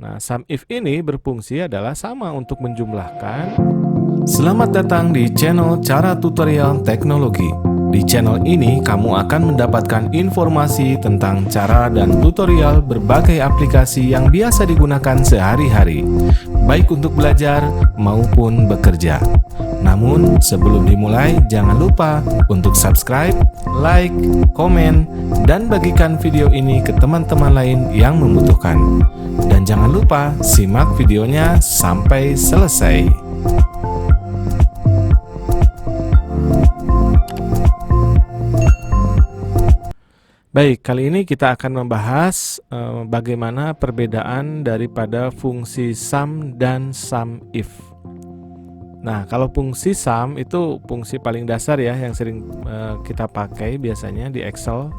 Nah, SUMIF ini berfungsi adalah sama untuk menjumlahkan. Selamat datang di channel Cara Tutorial Teknologi. Di channel ini kamu akan mendapatkan informasi tentang cara dan tutorial berbagai aplikasi yang biasa digunakan sehari-hari, baik untuk belajar maupun bekerja. Namun sebelum dimulai, jangan lupa untuk subscribe, like, komen, dan bagikan video ini ke teman-teman lain yang membutuhkan. Dan jangan lupa simak videonya sampai selesai. Baik, kali ini kita akan membahas bagaimana perbedaan daripada fungsi SUM dan SUMIF. Nah, kalau fungsi SUM itu fungsi paling dasar ya, yang sering kita pakai biasanya di Excel,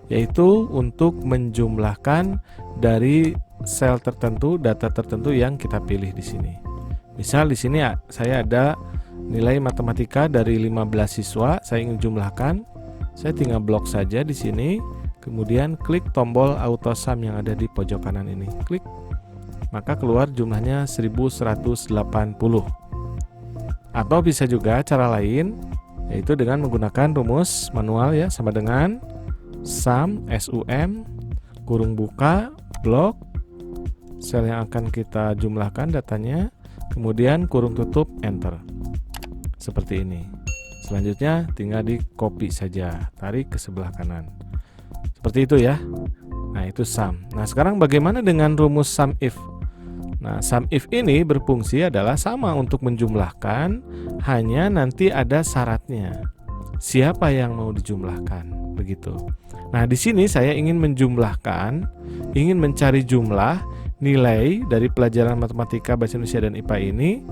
yaitu untuk menjumlahkan dari sel tertentu, data tertentu yang kita pilih di sini. Misal di sini saya ada nilai matematika dari 15 siswa, saya ingin jumlahkan. Saya tinggal blok saja di sini. Kemudian klik tombol auto sum yang ada di pojok kanan ini. Klik, maka keluar jumlahnya 1180. Atau bisa juga cara lain, yaitu dengan menggunakan rumus manual ya, sama dengan SUM, SUM, kurung buka, blok, sel yang akan kita jumlahkan datanya, kemudian kurung tutup, enter. Seperti ini. Selanjutnya tinggal di copy saja, tarik ke sebelah kanan. Seperti itu ya. Nah, itu SUM. Nah, sekarang bagaimana dengan rumus SUMIF? Nah, SUMIF ini berfungsi adalah sama untuk menjumlahkan, hanya nanti ada syaratnya. Siapa yang mau dijumlahkan? Begitu. Nah, di sini saya ingin menjumlahkan, ingin mencari jumlah nilai dari pelajaran matematika, bahasa Indonesia, dan IPA ini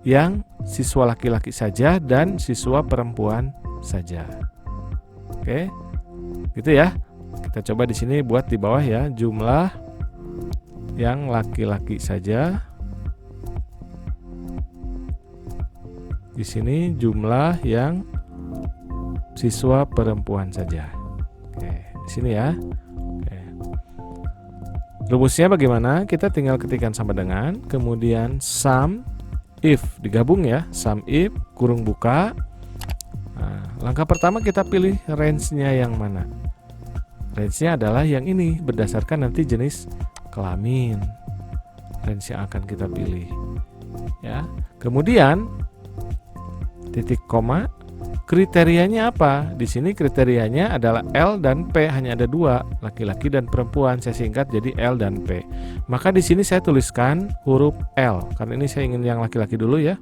yang siswa laki-laki saja dan siswa perempuan saja. Oke. Gitu ya. Kita coba di sini buat di bawah ya, jumlah yang laki-laki saja. Di sini jumlah yang siswa perempuan saja. Oke, di sini ya. Oke. Rumusnya bagaimana? Kita tinggal ketikkan sama dengan, kemudian SUMIF digabung ya, SUMIF kurung buka. Nah, langkah pertama kita pilih range-nya yang mana. Range-nya adalah yang ini, berdasarkan nanti jenis kelamin. Range yang akan kita pilih. Ya. Kemudian titik koma, kriterianya apa? Di sini kriterianya adalah L dan P, hanya ada dua, laki-laki dan perempuan. Saya singkat jadi L dan P. Maka di sini saya tuliskan huruf L, karena ini saya ingin yang laki-laki dulu ya.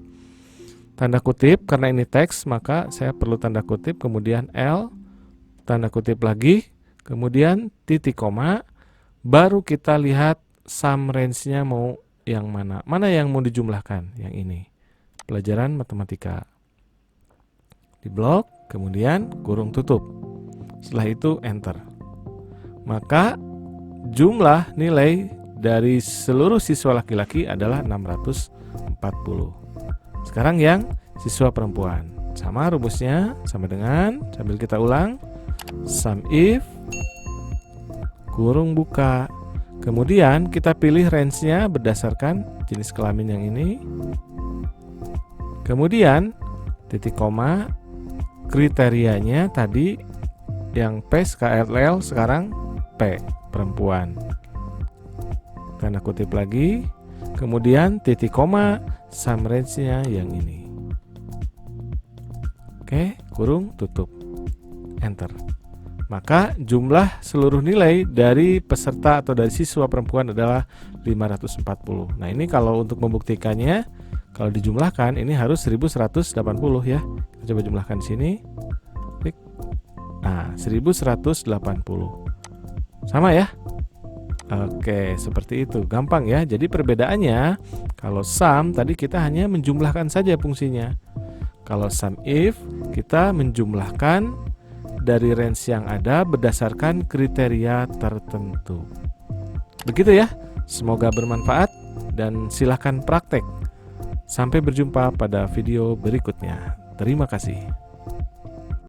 Tanda kutip, karena ini teks, maka saya perlu tanda kutip, kemudian L, tanda kutip lagi, kemudian titik koma, baru kita lihat sum range-nya mau yang mana. Mana yang mau dijumlahkan? Yang ini. Pelajaran matematika. Di blok, kemudian kurung tutup. Setelah itu enter. Maka jumlah nilai dari seluruh siswa laki-laki adalah 640. Sekarang yang siswa perempuan. Sama rumusnya, sama dengan, sambil kita ulang, SUMIF kurung buka. Kemudian kita pilih range-nya berdasarkan jenis kelamin yang ini. Kemudian titik koma, kriterianya tadi yang P SKRL, sekarang P perempuan. Tanda kutip lagi. Kemudian titik koma, sum range-nya yang ini. Oke, kurung tutup. Enter. Maka jumlah seluruh nilai dari peserta atau dari siswa perempuan adalah 540. Nah, ini kalau untuk membuktikannya, kalau dijumlahkan ini harus 1180 ya. Kita coba jumlahkan di sini. Klik. Nah, 1180. Sama ya? Oke, seperti itu. Gampang ya. Jadi perbedaannya, kalau SUM tadi kita hanya menjumlahkan saja fungsinya. Kalau SUMIF kita menjumlahkan dari range yang ada berdasarkan kriteria tertentu. Begitu ya. Semoga bermanfaat dan silakan praktek. Sampai berjumpa pada video berikutnya. Terima kasih.